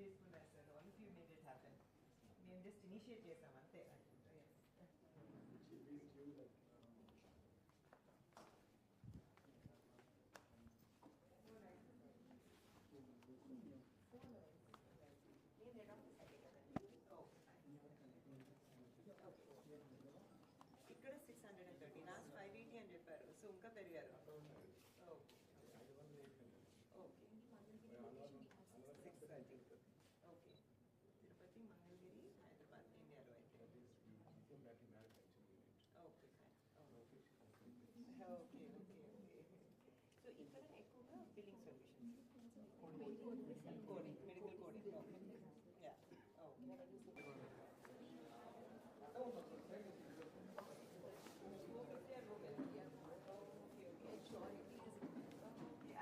చేసుకున్నారు sir. All of you made it happen. మేము just initiate చేసాం అంతే. ఇక్కడ 630, లాస్ట్ 580 అని చెప్పారు. సో ఇంకా పెరిగారు. ఓకే 630. ఓకే తిరుపతి, మంగళగిరి, హైదరాబాద్ ఇండియాలో అయితే okay okay okay okay. So ఇక్కడ ఎక్కువగా billing solutions, coding, medical coding. Yeah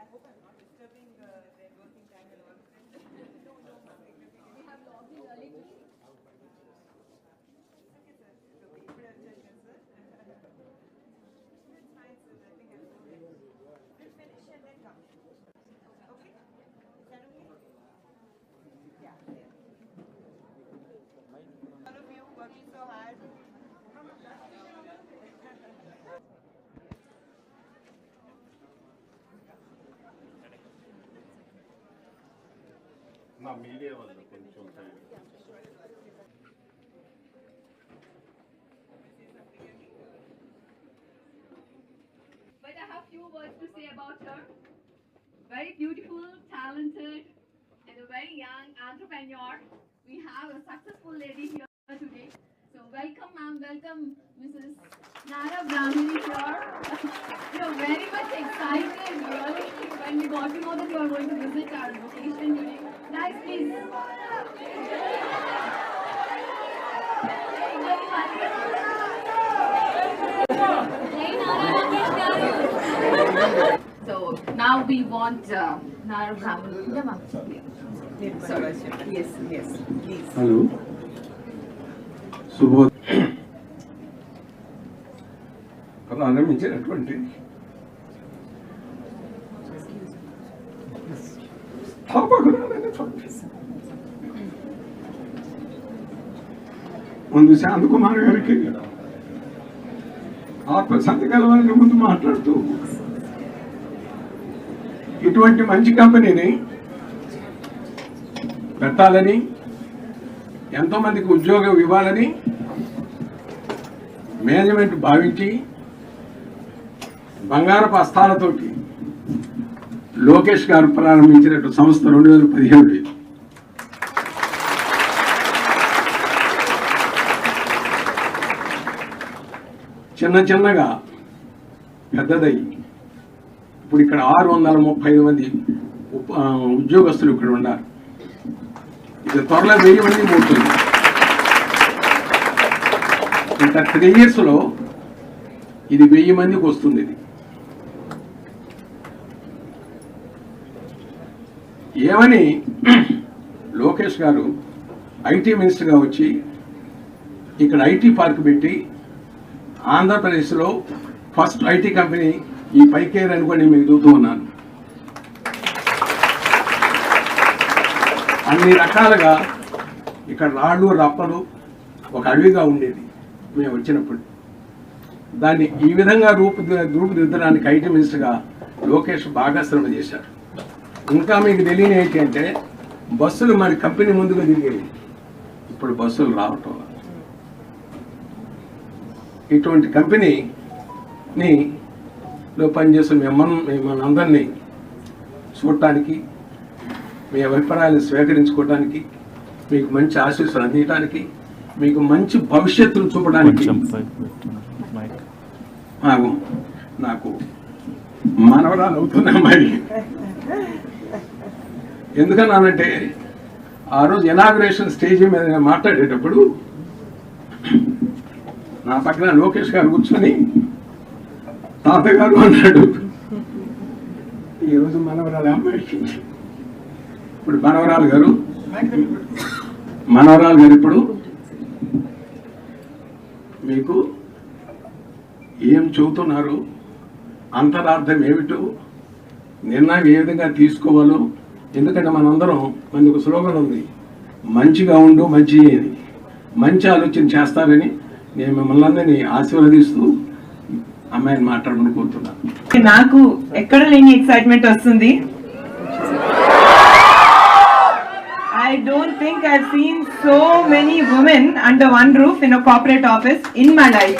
I hope I'm not disturbing their working time and all. No, we have logged in early today. Okay, sir. Okay, you have checked, sir. That's fine, sir. I think I'll go ahead. We'll finish and then come. Okay? Is that okay? Yeah. All of you working so hard. నా media వాళ్ళు కొంచెం But I have few words to say about her. Very beautiful, talented, and a very young entrepreneur. We have a successful lady here today. So welcome, ma'am. Welcome, Mrs. Nara Brahmini here. We are very much excited, really, when we got to know that you are going to visit our location today. Guys, please. So now we want Nara Brahmini. Yeah, ma'am. Sorry. Yes, yes, please. Hello శుభో ప్రారంభించినటువంటి స్థాపకురాలైనటువంటి ముందు శాంతకుమార్ గారికి ఆత్మశాంతి కలవాలని ముందు మాట్లాడుతూ ఇటువంటి మంచి కంపెనీని పెట్టాలని, ఎంతో మందికి ఉద్యోగం ఇవ్వాలని మేనేజ్మెంట్ భావించి బంగారపు హస్తాలతోటి లోకేష్ గారు ప్రారంభించినట్టు సంస్థ 2017. చిన్న చిన్నగా పెద్దదై ఇప్పుడు ఇక్కడ 635 మంది ఉద్యోగస్తులు ఇక్కడ ఉన్నారు. ఇది త్వరలో 1000 మంది పోతుంది. ఇంకా 3 yearsలో ఇది 1000 మందికి వస్తుంది. ఇది ఏమని లోకేష్ గారు ఐటీ మినిస్టర్గా వచ్చి ఇక్కడ ఐటీ పార్క్ పెట్టి ఆంధ్రప్రదేశ్లో ఫస్ట్ ఐటీ కంపెనీ ఈ పైకేర్ అనుకోని మీకు చూస్తూ ఉన్నాను. అన్ని రకాలుగా ఇక్కడ రాళ్ళు రప్పలు ఒక అడవిగా ఉండేది మేము వచ్చినప్పుడు. దాన్ని ఈ విధంగా రూపుదిద్దడానికి ఐటీ మినిస్టర్గా లోకేష్ బాగా శ్రమ చేశారు. ఇంకా మీకు తెలియని ఏంటంటే బస్సులు మరి కంపెనీ ముందుగా తిరిగేవి, ఇప్పుడు బస్సులు రావటం. ఇటువంటి కంపెనీలో పనిచేస్తున్న మిమ్మల్ని అందరినీ చూడటానికి, మీ అభిప్రాయాలు స్వీకరించుకోవడానికి, మీకు మంచి ఆశీస్సులు అందించడానికి, మీకు మంచి భవిష్యత్తును చూపడానికి నాకు మనవరాలు అవుతున్నా. మరి ఎందుకన్నానంటే ఆ రోజు ఇనాగ్రేషన్ స్టేజ్ మీద మాట్లాడేటప్పుడు నా పక్కన లోకేష్ గారు కూర్చొని తాతగారు అన్నాడు. ఈరోజు మనవరాలు అమ్మాయి, ఇప్పుడు మనవరాలు గారు ఇప్పుడు మీకు ఏం చెబుతున్నారు, అంతరార్థం ఏమిటో, నిర్ణయం ఏ విధంగా తీసుకోవాలో ఎందుకంటే మనందరం మనకు ఒక స్లోగన్ ఉంది, మంచిగా ఉండు మంచి అని. మంచి ఆలోచన చేస్తారని నేను మిమ్మల్ని అందరినీ ఆశీర్వదిస్తూ అమ్మాయిని మాట్లాడమని కోరుతున్నాను. నాకు ఎక్కడ లేని ఎక్సైట్మెంట్ వస్తుంది. I don't think I've seen so many women under one roof in a corporate office in my life.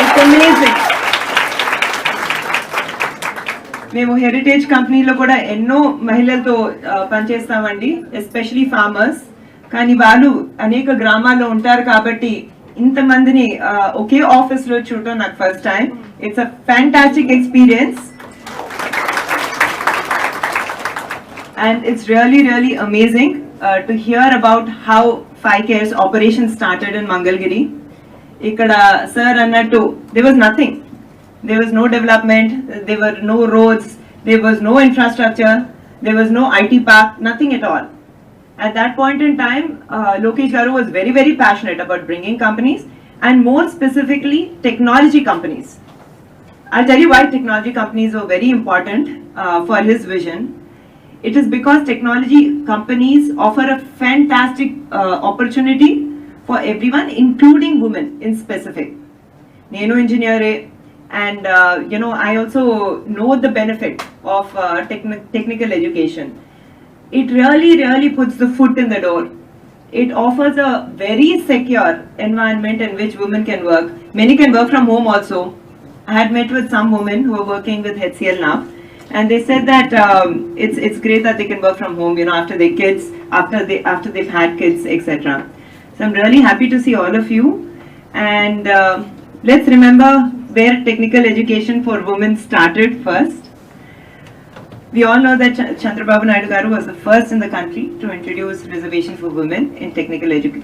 It's amazing. మేము హెరిటేజ్ కంపెనీలో కూడా ఎన్నో మహిళలతో పనిచేస్తామండి, ఎస్పెషలీ ఫార్మర్స్. కానీ వాళ్ళు అనేక గ్రామాల్లో ఉంటారు కాబట్టి ఇంతమందిని ఒకే ఆఫీస్ లో చూడటం నాకు first time. It's a fantastic experience and it's really amazing to hear about how 5Care's operation started in Mangalgiri. Ikkada sir annattu there was nothing. There was no development, there were no roads, there was no infrastructure, there was no IT park, nothing at all. At that point in time, Lokesh Garu was very passionate about bringing companies, and more specifically technology companies. I'll tell you why technology companies were very important for his vision. It is because technology companies offer a fantastic opportunity for everyone, including women in specific. Nenu engineer, and I also know the benefit of technical education. It really puts the foot in the door. It offers a very secure environment in which women can work. Many can work from home also. I had met with some women who are working with HCL now. And they said that it's great that they can work from home, after their kids, after they've had kids, etc. So I'm really happy to see all of you. And let's remember where technical education for women started first. We all know that Chandrababu Naidu Garu was the first in the country to introduce reservation for women in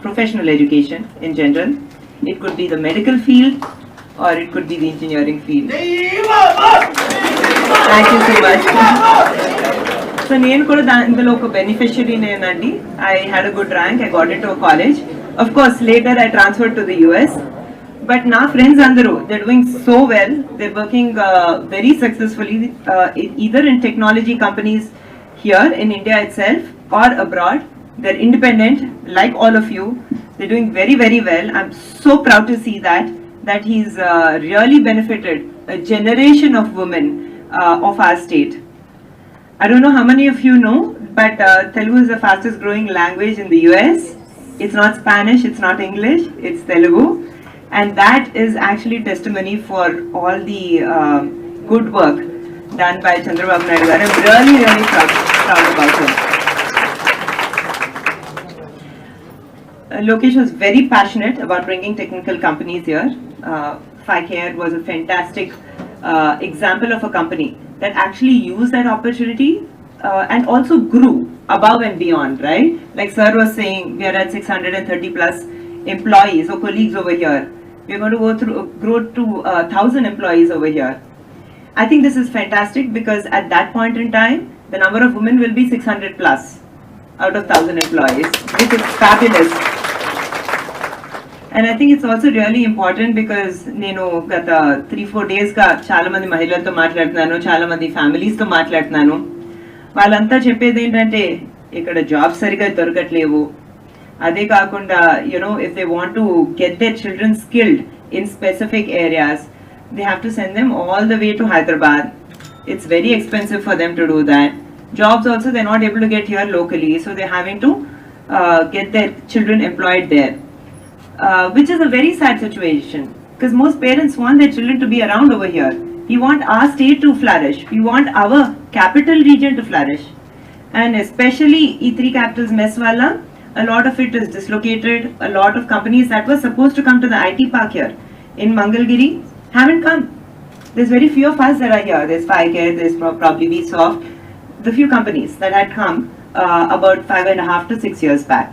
professional education in general. It could be the medical field or it could be the engineering field. Thank you so much. So నేను కూడా ఇందులో ఒక beneficiary నేనండి. I had a good rank, I got into a college. Of course, later I transferred to the US. But నా friends అందరూ, they're doing so well. They're working very successfully, either in technology companies here in India itself or abroad. They're independent, like all of you. They're doing very well. I'm so proud to see that he's really benefited a generation of women of our state. I don't know how many of you know, but Telugu is the fastest growing language in the US. It's not Spanish, it's not English, it's Telugu. And that is actually testimony for all the good work done by Chandrababu Naidu Garu. I'm really proud about him. Lokesh was very passionate about bringing technical companies here. 5Care was a fantastic example of a company that actually used that opportunity and also grew above and beyond, right? Like sir was saying, we are at 630 plus employees or colleagues over here. We're going to grow to 1,000 employees over here. I think this is fantastic because at that point in time, the number of women will be 600 plus out of 1,000 employees, which is fabulous. And I think it's also really important because నేను గత 3-4 days గా చాలా మంది మహిళలతో మాట్లాడుతున్నాను, చాలా మంది families తో మాట్లాడుతున్నాను. వాళ్ళంతా చెప్పేది ఏంటంటే ఇక్కడ జాబ్స్ సరిగా దొరకట్లేవు. అదే కాకుండా if they want to get their children skilled in specific areas, they have to send them all the way to Hyderabad. It's very expensive for them to do that. Jobs also they're not able to get here locally, so they're having to get their children employed there. Which is a very sad situation because most parents want their children to be around over here. We want our state to flourish. We want our capital region to flourish. And especially E3 capitals mess wala, a lot of it is dislocated. A lot of companies that were supposed to come to the IT park here in Mangalgiri haven't come. There's very few of us that are here. There's 5Care, there's probably Vsoft, the few companies that had come about 5.5 to 6 years back.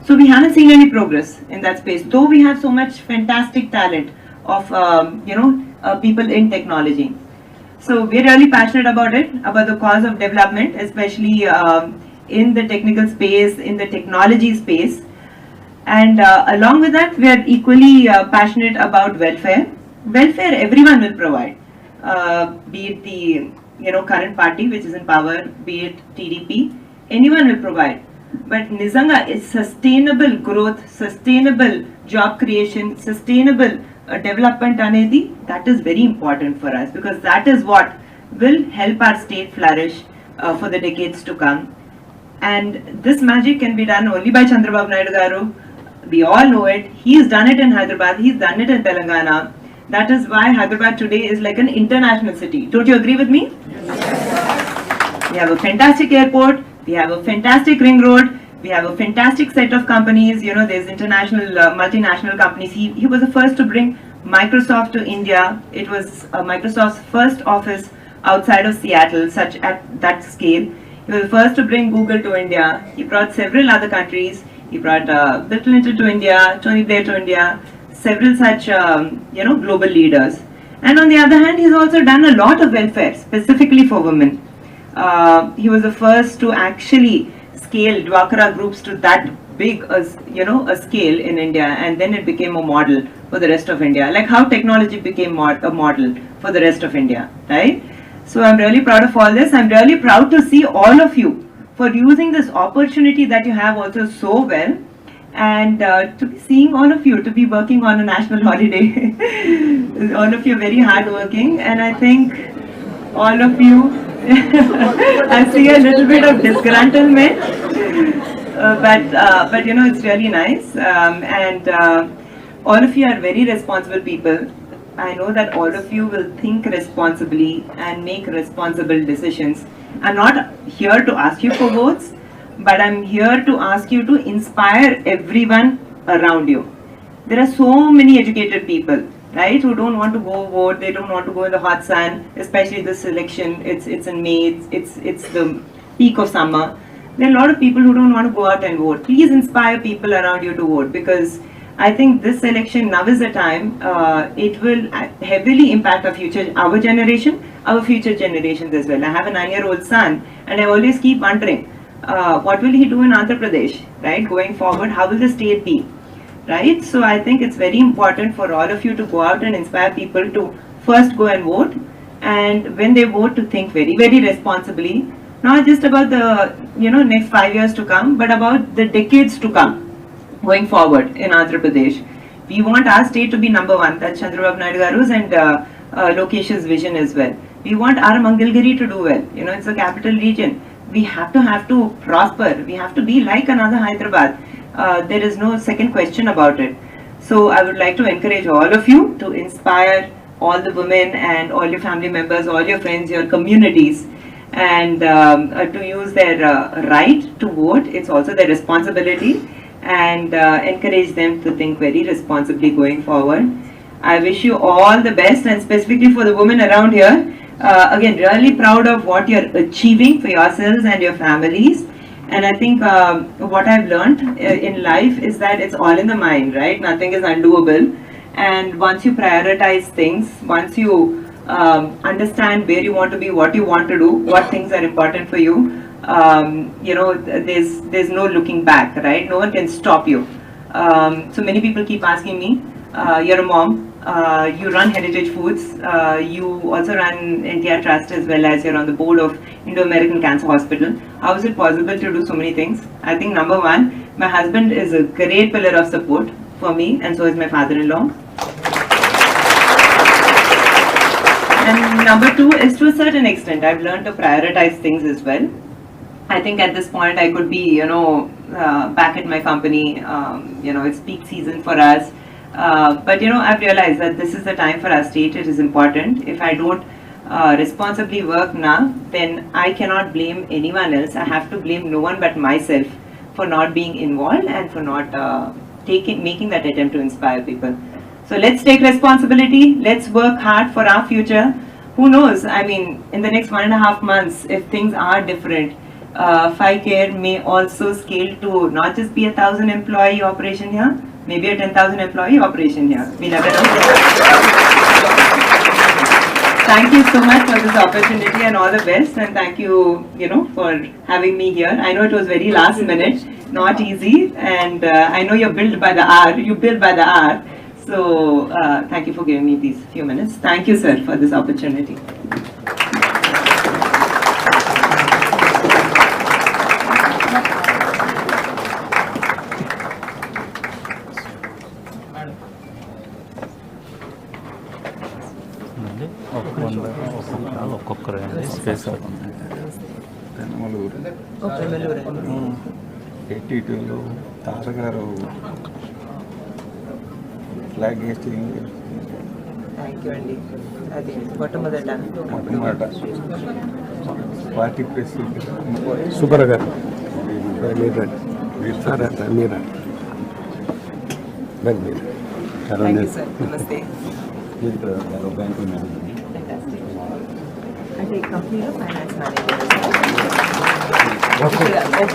So we haven't seen any progress in that space, though we have so much fantastic talent of people in technology. So we're really passionate about it, about the cause of development, especially in the technical space, in the technology space. And along with that, we are equally passionate about welfare. Welfare everyone will provide, be it the current party which is in power, be it TDP. anyone will provide. But Nizanga is sustainable growth, sustainable job creation, sustainable development anedi, that is very important for us, because that is what will help our state flourish for the decades to come. And this magic can be done only by Chandrababu Naidu Garu. We all know it. He's done it in Hyderabad, he's done it in Telangana. That is why Hyderabad today is like an international city. Don't you agree with me? Yes. We have a fantastic airport, we have a fantastic ring road, we have a fantastic set of companies. You know, there's international, multinational companies. He was the first to bring Microsoft to India. It was Microsoft's first office outside of Seattle, such at that scale. He was the first to bring Google to India. He brought several other countries. He brought Bill Clinton to India, Tony Blair to India, several such global leaders. And on the other hand, he's also done a lot of welfare, specifically for women. He was the first to actually scale Dwakara groups to that big a scale in India, and then it became a model for the rest of India, like how technology became a model for the rest of India, right? So I'm really proud of all this. I'm really proud to see all of you for using this opportunity that you have also so well, and to be seeing all of you, to be working on a national holiday. All of you are very hardworking, and I think all of you, I see a little bit of disgruntlement, but it's really nice, and all of you are very responsible people. I know that all of you will think responsibly and make responsible decisions. I'm not here to ask you for votes, but I'm here to ask you to inspire everyone around you. There are so many educated people, right, who don't want to go vote, they don't want to go in the hot sun, especially this election. It's in May, it's the peak of summer. There are a lot of people who don't want to go out and vote. Please inspire people around you to vote, because I think this election now is the time. It will heavily impact our generation, our future generations as well. I have a 9-year-old son, and I always keep wondering, what will he do in Andhra Pradesh, right? Going forward, how will the state be, right? So I think it's very important for all of you to go out and inspire people to first go and vote, and when they vote, to think very, very responsibly, not just about the next 5 years to come, but about the decades to come. Going forward in Andhra Pradesh, we want our state to be number one. That's Chandrababu Naidu Garu's and Lokesh's vision as well. We want our Mangalgiri to do well. It's a capital region. We have to prosper. We have to be like another Hyderabad. There is no second question about it. So I would like to encourage all of you to inspire all the women and all your family members, all your friends, your communities, and to use their right to vote. It's also their responsibility. And encourage them to think very responsibly going forward. I wish you all the best, and specifically for the women around here, again, really proud of what you're achieving for yourselves and your families. And I think what I've learned in life is that it's all in the mind, right? Nothing is undoable. And once you prioritize things, once you understand where you want to be, what you want to do, what things are important for you, there's no looking back, right? No one can stop you. So many people keep asking me, you're a mom, you run Heritage Foods, you also run NTR Trust, as well as you're on the board of Indo-American Cancer Hospital. How is it possible to do so many things? I think number one, my husband is a great pillar of support for me, and so is my father-in-law. And number two is, to a certain extent, I've learned to prioritize things as well. I think at this point I could be, back at my company. It's peak season for us. But I've realized that this is the time for our state. It is important. If I don't responsibly work now, then I cannot blame anyone else. I have to blame no one but myself for not being involved and for not making that attempt to inspire people. So let's take responsibility. Let's work hard for our future. Who knows? I mean, in the next 1.5 months, if things are different, FiCare may also scale to not just be a 1,000 employee operation here, maybe a 10,000 employee operation here. We never know. Thank you so much for this opportunity, and all the best. And thank you, for having me here. I know it was very last minute, not easy, and I know you're built by the hour. You build by the hour. So thank you for giving me these few minutes. Thank you, sir, for this opportunity. Sir Penamaluru Penamaluru 82లో తాతగారు flag Hasting thank you అండి. అది మొట్టమొదట మొట్టమొదట party president super గారు మీరా thank you sir. నమస్తే. Bank manager Fantastic. అంటే కంపెనీలో ఫైనాన్స్ మేనేజర్. ఓకే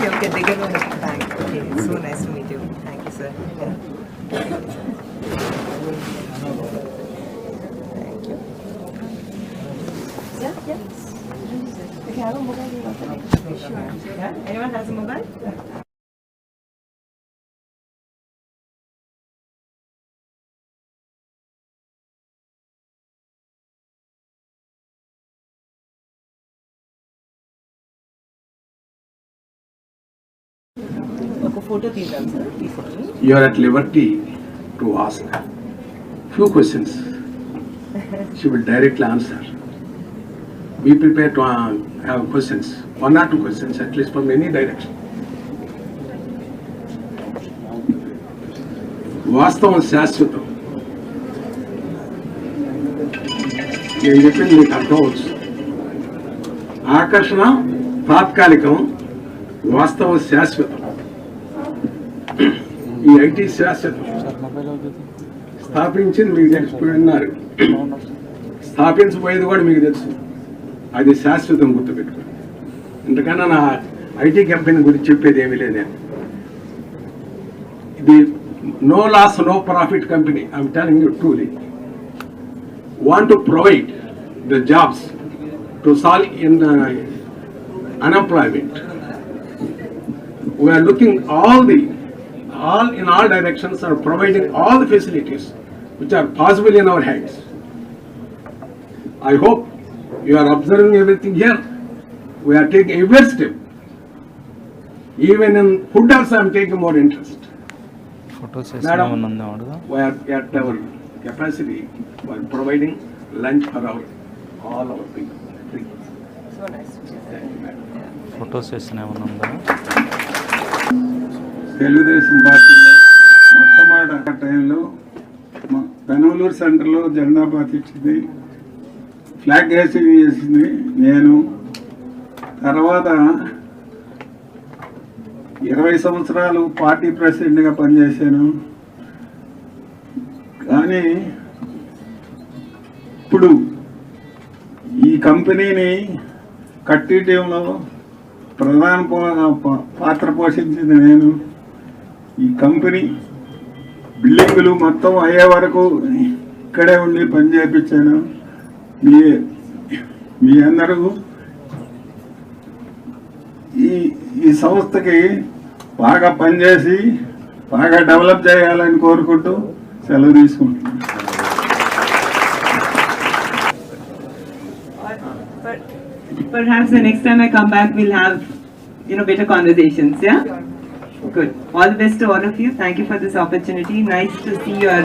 ఓకే దగ్గరలో thank okay so nice to meet you. Thank you sir. Thank you. If you have a mobile, you want to sure. Yeah? Anyone has a mobile? ఒక photo తీద్దాం sir. తీసుకొని You are at liberty to ask few questions. She will directly answer. Be prepared to have questions, 1 or 2 questions at least from any direction. వాస్తవం శాశ్వతం. నేను చెప్పింది మీకు అర్థం అవచ్చు. ఆకర్షణ తాత్కాలికం, వాస్తవం శాశ్వతం. ఈ ఐటీ శాశ్వతం. స్థాపించింది మీకు తెలిసిపోయినారు, స్థాపించబోయేది కూడా మీకు తెలుసు. అది శాశ్వతం, గుర్తుపెట్టుకోండి. ఎందుకన్నా నా ఐటీ కంపెనీ గురించి చెప్పేది ఏమీ లేదు. నేను ఇది no loss no profit company. I'm telling you truly. Want to provide the jobs to solve in unemployment. We are looking in all directions are providing all the facilities which are possible in our hands. I hope you are observing everything here. We are taking every step. Even in food also I am taking more interest. Madam, we are at our capacity for providing lunch for all our people. So nice. Photo session ఏమైనా ఉందా? తెలుగుదేశం పార్టీలో మొట్టమొదటి టైంలో పెనమలూరు సెంటర్లో జెండా పాతించింది, flag Hasting చేసింది నేను. తర్వాత 20 సంవత్సరాలు పార్టీ ప్రెసిడెంట్గా పనిచేశాను. కానీ ఇప్పుడు ఈ కంపెనీని కట్టించడంలో ప్రధాన పాత్ర పోషించింది నేను. ఈ కంపెనీ బిల్డింగులు మొత్తం అయ్యే వరకు ఇక్కడే ఉండి పని చేయించాను. మీ అందరూ ఈ సంస్థకి బాగా పనిచేసి బాగా డెవలప్ చేయాలని కోరుకుంటూ సెలవు తీసుకుంటున్నాను. Perhaps the next time I come back, we'll have, better conversations, yeah? Good. All the best to all of you. Thank you for this opportunity. Nice to see your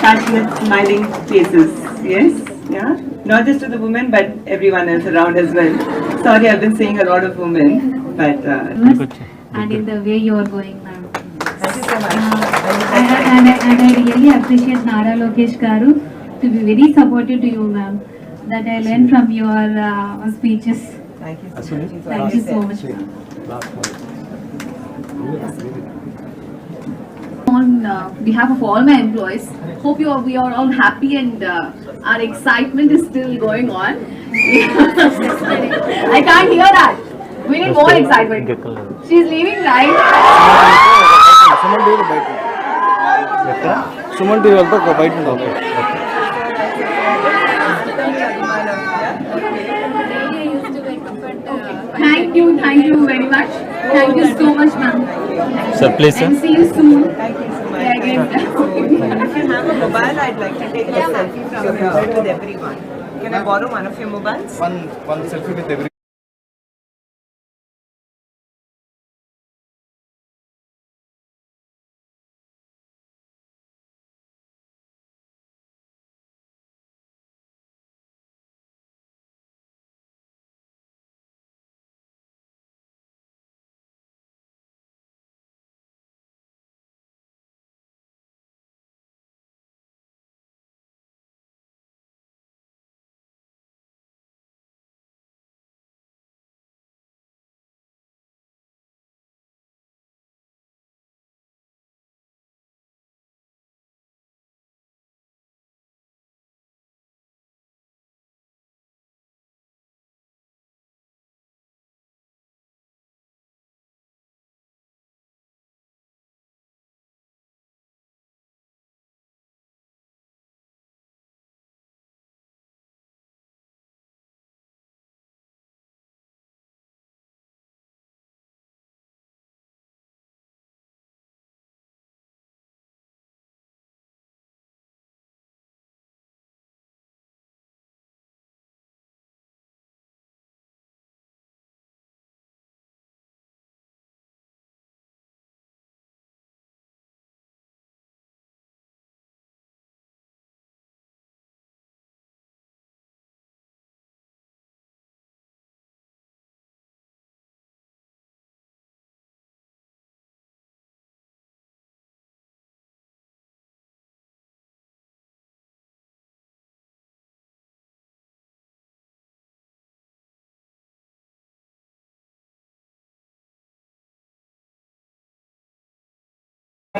passionate, smiling faces. Yes? Yeah? Not just to the women, but everyone else around as well. Sorry, I've been saying a lot of women, but... and in the way you are going, ma'am. Thank you so much. And I really appreciate Nara Lokesh Garu to be very supportive to you, ma'am. That I learned from your speeches. Thank you so much. Thank you so much. On behalf of all my employees, hope we are all happy and our excitement is still going on. I can't hear that. We need more excitement. She's leaving, right? Suman TV వెళ్తా బయట Thank you very much. Thank you so much, ma'am. Sir, please, sir. And see you soon. Thank you so much. Yeah, again. If you have a mobile, I'd like to take a selfie from here with everyone. Can I borrow one of your mobiles? One selfie with every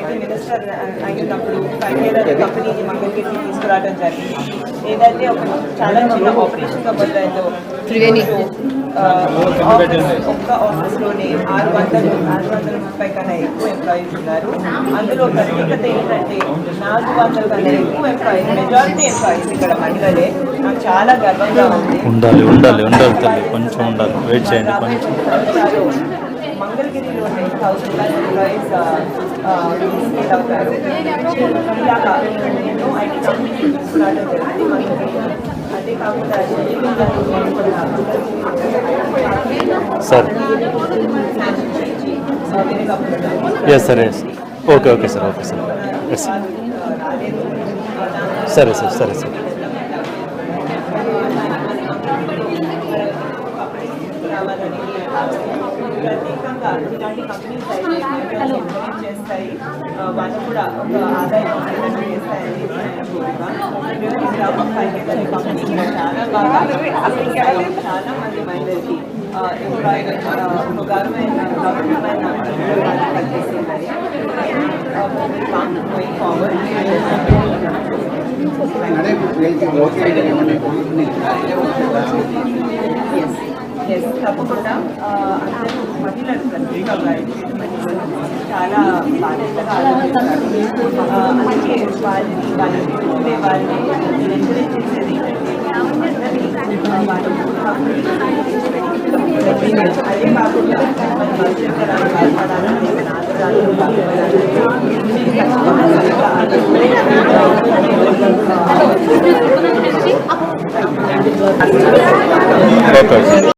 IT minister అయినప్పుడు 5 years కంపెనీని మంగళగిరికి తీసుకురావడం జరిగింది. ఏదైతే ఒక చాలా చిన్న ఆపరేషన్గా మొదలైందో ఒక్క ఆఫీస్లోనే 630 కన్నా ఎక్కువ ఎంప్లాయీస్ ఉన్నారు. అందులో ప్రత్యేకత ఏంటంటే 400 కన్నా ఎక్కువ ఎంప్లాయీస్, మెజారిటీ ఎంప్లాయీస్ ఇక్కడ మహిళలే. నాకు చాలా గర్వంగా ఉంది. ఉండాలి ఉండాలి ఉండాలి తల్లి, కొంచెం ఉండాలి, వెయిట్ చేయండి కొంచెం. మంగళగిరిలోనే 1000+ ఎంప్లాయీస్ స్కేల్ అవుతారు. ఇలాగా ఎన్నో ఐటీ కంపెనీస్ తీసుకురావడం జరిగింది మంగళగిరి. అదే కాకుండా sir yes sir yes okay okay sir okay sir yes సరే సార్ సరే సార్ ప్రత్యేకంగా ఇలాంటి కంపెనీస్ చేస్తాయి, వాళ్ళు కూడా ఒక ఆదాయం చేస్తాయని కంపెనీ చాలా బాగా చాలా మంది మహిళలకి ఎంప్లాయ్మెంట్ గవర్నమెంట్ కలిగిస్తున్నాయి. గోయింగ్ ఫార్వర్డ్ తప్పకుండా అందరూ మహిళలు ప్రత్యేకంగా చాలా బాధ్యతగా ఆలోచిస్తారు. అందుకే వాళ్ళని ఉండే వాళ్ళని ఎంకరేజ్ చేసేది అదే కాకుండా మన భవిష్యత్తు బాధపడాలని ఓకే